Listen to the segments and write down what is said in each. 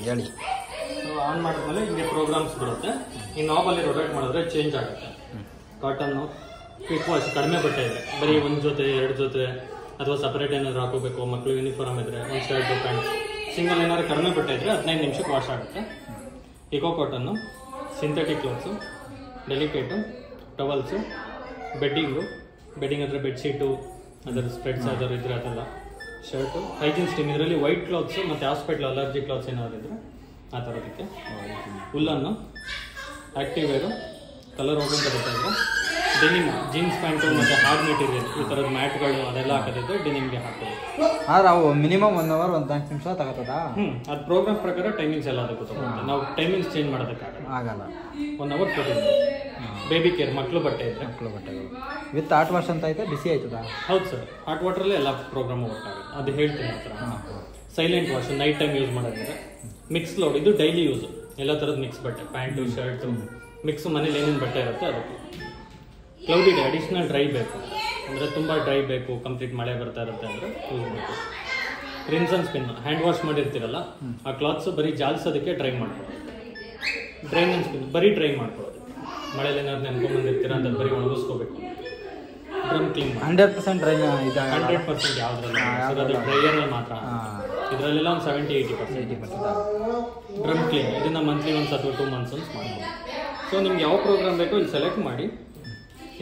ಹೇಳಿ. ಆನ್ ಮಾಡಿದ್ಮೇಲೆ ಹಿಂಗೆ ಪ್ರೋಗ್ರಾಮ್ಸ್ ಬರುತ್ತೆ. ಈ ನಾಬಲ್ಲಿ ರೊಟೇಟ್ ಮಾಡಿದ್ರೆ ಚೇಂಜ್ ಆಗುತ್ತೆ. ಕಾಟನ್ನು ಕ್ವಿಕ್ ವಾಶ್ ಕಡಿಮೆ ಬಟ್ಟೆ ಇದೆ, ಬರೀ ಒಂದು ಜೊತೆ 2 ಜೊತೆ ಅಥವಾ ಸಪರೇಟ್ ಏನಾದ್ರು ಹಾಕೋಬೇಕು, ಮಕ್ಕಳು ಯೂನಿಫಾರ್ಮ್ ಇದ್ರೆ ಒಂದು ಶರ್ಟು ಪ್ಯಾಂಟ್ ಸಿಂಗಲ್ ಏನಾದ್ರು ಕಡಿಮೆ ಬಟ್ಟೆ ಇದ್ರೆ 15 ನಿಮಿಷಕ್ಕೆ ವಾಶ್ ಆಗುತ್ತೆ. Eco cotton, synthetic clothes, delicate, towels, bedding ಅಂದರೆ ಬೆಡ್ಶೀಟು, ಅದರ ಸ್ಪ್ರೆಡ್ಸ್ ಯಾವ್ದಾದ್ರು ಇದ್ರೆ ಅದೆಲ್ಲ, ಶರ್ಟು, ಹೈಜೀನ್ ಸ್ಟೀಮ್. ಇದರಲ್ಲಿ ವೈಟ್ ಕ್ಲಾತ್ಸು ಮತ್ತು ಹಾಸ್ಪಿಟಲ್ ಅಲರ್ಜಿ ಕ್ಲಾತ್ಸ್ ಏನಾದ್ರು ಇದ್ರೆ ಆ ಥರದಕ್ಕೆ. ಹುಲ್ಲನ್ನು, ಆ್ಯಕ್ಟಿವ್ ವೇರು, ಕಲರ್ ಹೋಗೋಂತ ಬರ್ತಾಯಿದ್ರೆ ಡೆನಿಮ್, ಜೀನ್ಸ್ ಪ್ಯಾಂಟು ಮತ್ತು ಹಾರ್ಡ್ ಮೆಟೀರಿಯಲ್ ಈ ಥರದ ಮ್ಯಾಟ್ಗಳು ಅದೆಲ್ಲ ಹಾಕೋದಿದ್ರೆ ಡೆನಿಮ್ಗೆ ಹಾಕೋದು. ಆದ್ರೆ ಅವು ಮಿನಿಮಮ್ 1 ಅವರ್ 14 ನಿಮಿಷ ತಗೋತದ. ಅದು ಪ್ರೋಗ್ರಾಮ್ ಪ್ರಕಾರ ಟೈಮಿಂಗ್ಸ್ ಎಲ್ಲ ಅದಕ್ಕೆ ತಗೊಳುತ್ತೆ. ನಾವು ಟೈಮಿಂಗ್ಸ್ ಚೇಂಜ್ ಮಾಡೋದಕ್ಕಾಗಲ್ಲ. 1 ಅವರ್ ಕೊಟ್ಟಿದ್ದೀವಿ. ಬೇಬಿ ಕೇರ್, ಮಕ್ಕಳು ಬಟ್ಟೆಗಳು ವಿತ್ ಹಾಟ್ ವಾಶ್ ಅಂತ ಐತೆ, ಬಿಸಿ ಆಯ್ತದ? ಹೌದು ಸರ್, ಹಾಟ್ ವಾಟರಲ್ಲೇ ಎಲ್ಲ ಪ್ರೋಗ್ರಾಮ್ ವರ್ಕ್ ಆಗುತ್ತೆ. ಅದು ಹೇಳ್ತೀನಿ ಆ ಥರ. Silent wash night time use ಮಾಡೋದಿದ್ರೆ. ಮಿಕ್ಸ್ ಲೋಡ್, ಇದು ಡೈಲಿ ಯೂಸ್. ಎಲ್ಲ ಥರದ ಮಿಕ್ಸ್ ಬಟ್ಟೆ, ಪ್ಯಾಂಟು, ಶರ್ಟು, ಮಿಕ್ಸ್ ಮನೇಲಿ ಏನೇನು ಬಟ್ಟೆ ಇರುತ್ತೆ ಅದಕ್ಕೆ. ಕ್ಲೌಡಿಗೆ ಅಡಿಷ್ನಲ್ ಡ್ರೈ ಬೇಕು ಅಂದರೆ ತುಂಬ ಡ್ರೈ ಬೇಕು, ಕಂಪ್ಲೀಟ್ ಮಳೆ ಬರ್ತಾ ಇರುತ್ತೆ ಅಂದರೆ ಯೂಸ್ ಮಾಡಬೇಕು. Rinse and spin, hand wash ಮಾಡಿರ್ತೀರಲ್ಲ ಆ ಕ್ಲಾತ್ಸು ಬರೀ ಜಾಲಿಸೋದಕ್ಕೆ ಡ್ರೈ ಮಾಡ್ಕೊಳ್ಳೋದು. ಡ್ರೈನ್ ಆ್ಯಂಡ್ ಸ್ಪಿನ್ ಬರೀ ಡ್ರೈ ಮಾಡ್ಕೊಳ್ಳೋದು. ಮಳೆಯಲ್ಲಿ ಏನಾದ್ರು ನೆನ್ಕೊಂಡ್ಬಂದಿರ್ತೀರ ಅಂತ ಬರೀ ಒಣಗಿಸ್ಕೋಬೇಕು. ಡ್ರಮ್ ಕ್ಲೀನ್ 100% ಡ್ರೈ ಇದೆ. 100% ಯಾವುದ್ರಲ್ಲಿ ಅದು ಡ್ರೈಯರ್ನಲ್ಲಿ ಮಾತ್ರ. ಇದರಲ್ಲೆಲ್ಲ ಒಂದು 70-80%. ಡ್ರಮ್ ಕ್ಲೀನ್ ಇದನ್ನು ಮಂತ್ಲಿ ಒನ್ಸ್ ಅಥವಾ 2 ಮಂತ್ಸ್ ಒನ್ಸ್ ಮಾಡ್ಬೋದು. ಸೊ ನಿಮ್ಗೆ ಯಾವ ಪ್ರೋಗ್ರಾಮ್ ಬೇಕೋ ಇಲ್ಲಿ ಸೆಲೆಕ್ಟ್ ಮಾಡಿ.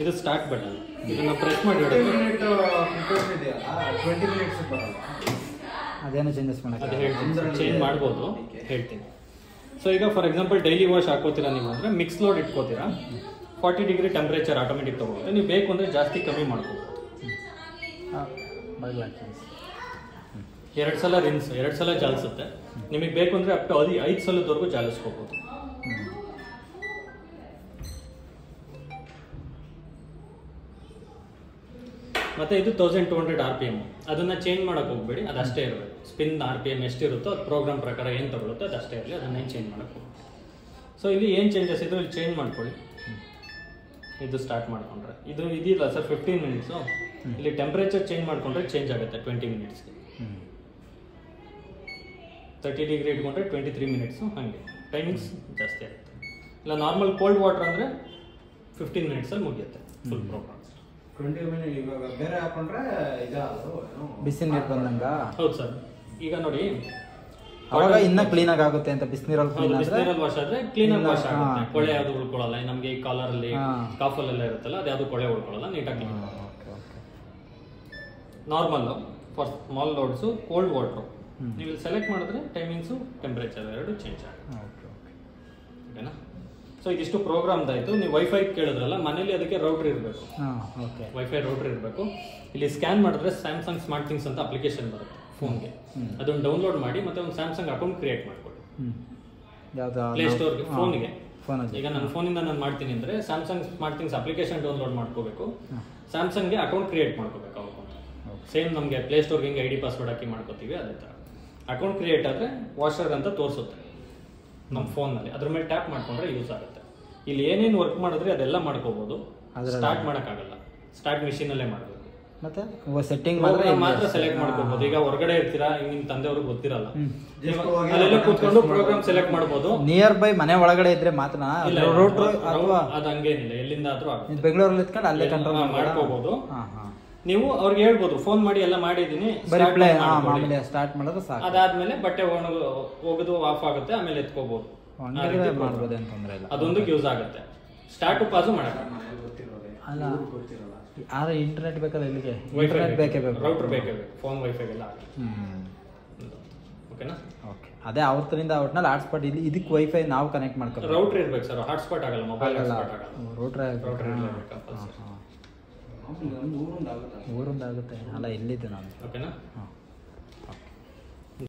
ಇದು ಸ್ಟಾರ್ಟ್ ಬಟನ್, ಇದನ್ನು ಪ್ರೆಸ್ ಮಾಡಿ ಅದೇನು ಚೇಂಜಸ್ ಮಾಡೋದು, ಅದು ಹೇಳ್ತೀನಿ, ಚೇಂಜ್ ಮಾಡ್ಬೋದು, ಹೇಳ್ತೀನಿ. ಸೊ ಈಗ ಫಾರ್ ಎಕ್ಸಾಂಪಲ್ ಡೈಲಿ ವಾಶ್ ಹಾಕೋತೀರಾ ನೀವು ಅಂದರೆ ಮಿಕ್ಸ್ ಲೋಡ್ ಇಟ್ಕೋತೀರಾ. 40 ಡಿಗ್ರಿ ಟೆಂಪ್ರೇಚರ್ ಆಟೋಮೆಟಿಕ್ ತೊಗೊಳುತ್ತೆ. ನೀವು ಬೇಕು ಅಂದರೆ ಜಾಸ್ತಿ ಕಮ್ಮಿ ಮಾಡ್ಕೋಬೋದು. 2 ಸಲ ರಿನ್ಸ್, 2 ಸಲ ಜಾಲಿಸುತ್ತೆ. ನಿಮಗೆ ಬೇಕು ಅಂದರೆ ಅಪ್ ಟು 5 ಸಲದವರೆಗೂ ಜಾಲಿಸ್ಕೋಬೋದು. ಮತ್ತು ಇದು 1200 RPM. ಅದನ್ನು ಚೇಂಜ್ ಮಾಡೋಕೆ ಹೋಗ್ಬೇಡಿ, ಅದಷ್ಟೇ ಇರಬೇಕು. ಸ್ಪಿನ್ RPM ಎಷ್ಟಿರುತ್ತೋ ಅದು ಪ್ರೋಗ್ರಾಮ್ ಪ್ರಕಾರ ಏನು ತಗೊಳುತ್ತೋ ಅದು ಅಷ್ಟೇ ಇರಲಿ, ಅದನ್ನೇನು ಚೇಂಜ್ ಮಾಡೋಕೆ ಹೋಗ್ಬೇಡಿ. ಸೊ ಇಲ್ಲಿ ಏನು ಚೇಂಜಸ್ ಇದ್ರು ಇಲ್ಲಿ ಚೇಂಜ್ ಮಾಡ್ಕೊಳ್ಳಿ. ಇದು ಸ್ಟಾರ್ಟ್ ಮಾಡ್ಕೊಂಡ್ರೆ ಇದು ಇದಿಲ್ಲ ಸರ್ 15 ಮಿನಿಟ್ಸು. ಇಲ್ಲಿ ಟೆಂಪ್ರೇಚರ್ ಚೇಂಜ್ ಮಾಡಿಕೊಂಡ್ರೆ ಚೇಂಜ್ ಆಗುತ್ತೆ 20 ಮಿನಿಟ್ಸ್ಗೆ. 30 ಡಿಗ್ರಿ ಇಟ್ಕೊಂಡ್ರೆ 23 ಮಿನಿಟ್ಸು, ಹಾಗೆ ಟೈಮಿಂಗ್ಸ್ ಜಾಸ್ತಿ ಆಗುತ್ತೆ. ಇಲ್ಲ ನಾರ್ಮಲ್ ಕೋಲ್ಡ್ ವಾಟರ್ ಅಂದರೆ 15 ಮಿನಿಟ್ಸಲ್ಲಿ ಮುಗಿಯುತ್ತೆ ಫುಲ್ ಪ್ರೋಗ್ರಾಮ್. 20 ಮಿನಿಟ್ ಇವಾಗ ಬೇರೆ ಹಾಕೊಂಡ್ರೆ ಬಿಸಿ ನೀರು ಬಂದಂಗ. ಹೌದು ಸರ್, ಈಗ ನೋಡಿ ಅವಾಗ ಇನ್ನ ಕ್ಲೀನ್ ಆಗುತ್ತೆ ಅಂತ. ಬಿಸಿನೀರಲ್ಲಿ ವಾಶ್ ಆದ್ರೆ ಕ್ಲೀನ್ ಆಗಿ ವಾಶ್ ಆಗುತ್ತೆ. ಕೊಳೆ ಯಾವುದು ಉಳ್ಕೊಳ್ಳಲ್ಲ. ನಮಗೆ ಈ ಕಾಲರಲ್ಲಿ ಕಾಫಲ್ಲೆಲ್ಲ ಇರುತ್ತಲ್ಲ ಅದು ಯಾವುದು ಕೊಳೆ ಉಳ್ಕೊಳ್ಳಲ್ಲ, ನೀಟಾಗಿ ಕ್ಲೀನ್ ಆಗುತ್ತೆ. Normal for small loads cold water ನೀವು ಇಲ್ಲಿ ಸೆಲೆಕ್ಟ್ ಮಾಡಿದ್ರೆ ಟೈಮಿಂಗ್ಸು ಟೆಂಪ್ರೇಚರ್ ಎರಡು ಚೇಂಜ್ ಆಗುತ್ತೆ. ಓಕೆನಾ? ಸೊ ಇದಿಷ್ಟು ಪ್ರೋಗ್ರಾಮ್ದಾಯಿತು. ನೀವು ವೈಫೈ ಕೇಳಿದ್ರಲ್ಲ, ಮನೇಲಿ ಅದಕ್ಕೆ ರೌಟರ್ ಇರಬೇಕು. ವೈಫೈ ರೌಟರ್ ಇರಬೇಕು. ಇಲ್ಲಿ ಸ್ಕ್ಯಾನ್ ಮಾಡಿದ್ರೆ ಸ್ಯಾಮ್ಸಂಗ್ ಸ್ಮಾರ್ಟ್ ಥಿಂಗ್ಸ್ ಅಂತ ಅಪ್ಲಿಕೇಶನ್ ಬರುತ್ತೆ ಫೋನ್ಗೆ. ಅದನ್ನು ಡೌನ್ಲೋಡ್ ಮಾಡಿ ಮತ್ತೆ ಒಂದು ಸ್ಯಾಮ್ಸಂಗ್ ಅಕೌಂಟ್ ಕ್ರಿಯೇಟ್ ಮಾಡ್ಕೊಳ್ಳಿ ಪ್ಲೇಸ್ಟೋರ್ಗೆ, ಫೋನ್ಗೆ. ಈಗ ನನ್ನ ಫೋನಿಂದ ನಾನು ಮಾಡ್ತೀನಿ ಅಂದರೆ Samsung smart things application download ಮಾಡ್ಕೋಬೇಕು. ಸ್ಯಾಮ್ಸಂಗ್ಗೆ ಅಕೌಂಟ್ ಕ್ರಿಯೇಟ್ ಮಾಡ್ಕೋಬೇಕು. ಅಕೌಂಟ್ ಸೇಮ್ ನಮಗೆ ಪ್ಲೇಸ್ಟೋರ್ಗೆ ಹಿಂಗೆ ID ಪಾಸ್ವರ್ಡ್ ಹಾಕಿ ಮಾಡ್ಕೋತೀವಿ ಅದೇ ಥರ. ಅಕೌಂಟ್ ಕ್ರಿಯೇಟ್ ಆದರೆ ವಾಷರ್ ಅಂತ ತೋರಿಸುತ್ತೆ ನಮ್ಮ ಫೋನ್ನಲ್ಲಿ. ಅದ್ರ ಮೇಲೆ ಟ್ಯಾಪ್ ಮಾಡ್ಕೊಂಡ್ರೆ ಯೂಸ್ ಆಗುತ್ತೆ. ಇಲ್ಲಿ ಏನೇನು ವರ್ಕ್ ಮಾಡಿದ್ರೆ ಅದೆಲ್ಲ ಮಾಡ್ಕೋಬೋದು. ಸ್ಟಾರ್ಟ್ ಮಾಡೋಕ್ಕಾಗಲ್ಲ, ಸ್ಟಾರ್ಟ್ ಮಿಷಿನಲ್ಲೇ ಮಾಡಬೇಕು. ಮತ್ತೆ ಸೆಟ್ಟಿಂಗ್ ಮಾತ್ರ ಸೆಲೆಕ್ಟ್ ಮಾಡ್ಕೋಬಹುದು. ಈಗ ಹೊರಗಡೆ ಇರ್ತೀರಾ, ನಿಮ್ಮ ತಂದೆಯವ್ರಿಗೆ ಗೊತ್ತಿರಲ್ಲ, ಅಲ್ಲೆಲ್ಲ ಕೂತ್ಕೊಂಡು ಪ್ರೋಗ್ರಾಮ್ ಸೆಲೆಕ್ಟ್ ಮಾಡಬಹುದು. ನಿಯರ್ ಬೈ ಮನೆ ಒಳಗಡೆ ಇದ್ರೆ ಮಾತ್ರ ಅದು ಹಂಗೇನಿಲ್ಲ, ಎಲ್ಲಿಂದ ಆದ್ರೂ ಆಗುತ್ತೆ. ಬೆಂಗಳೂರಲ್ಲಿ ಇಟ್ಕೊಂಡು ಅಲ್ಲೇ ಕಂಟ್ರೋಲ್ ಮಾಡ್ಕೋಬಹುದು. ನೀವು ಅವ್ರಿಗೆ ಹೇಳ್ಬೋದು ಫೋನ್ ಮಾಡಿ ಎಲ್ಲ ಮಾಡಿದೀನಿ ಸ್ಟಾರ್ಟ್ ಮಾಡೋದು ಸಾಕು. ಅದಾದ್ಮೇಲೆ ಬಟ್ಟೆ ಹೋಗೋದು ಆಫ್ ಆಗುತ್ತೆ, ಆಮೇಲೆ ಎತ್ಕೋಬಹುದು. ಮಾಡ್ಬೋದು ಅಂತಂದ್ರೆ ಅದೊಂದು ಯೂಸ್ ಆಗುತ್ತೆ. ಸ್ಟಾರ್ಟ್ ಪಾಸು ಮಾಡಕ್ಕೆ ಅಲ್ಲ, ಆದ್ರೆ ಇಂಟರ್ನೆಟ್ ಬೇಕಲ್ಲ, ಇಲ್ಲಿಗೆ ಇಂಟರ್ನೆಟ್ ಬೇಕೇ ಬೇಕು, ರೌಟರ್ ಬೇಕೇ ಬೇಕು. ಫೋನ್ ವೈಫೈಗೆಲ್ಲ ಓಕೆನಾ? ಓಕೆ, ಅದೇ ಅವ್ರದ್ರಿಂದ ಒಟ್ನಲ್ಲಿ ಹಾಟ್ಸ್ಪಾಟ್ ಇಲ್ಲಿ ಇದಕ್ಕೆ ವೈಫೈ ನಾವು ಕನೆಕ್ಟ್ ಮಾಡ್ಕೋಬೇಕು. ರೌಟರ್ ಇರ್ಬೇಕು ಸರ್, ಹಾಟ್ಸ್ಪಾಟ್ ಆಗಲ್ಲ, ಮೊಬೈಲ್ ಹಾಟ್ಸ್ಪಾಟ್ ಆಗಲ್ಲ. ರೌಟರ್ ಊರಿಂದಾಗುತ್ತೆ ಅಲ್ಲ, ಎಲ್ಲಿದ್ದೆ ನಾನು. ಓಕೆನಾ?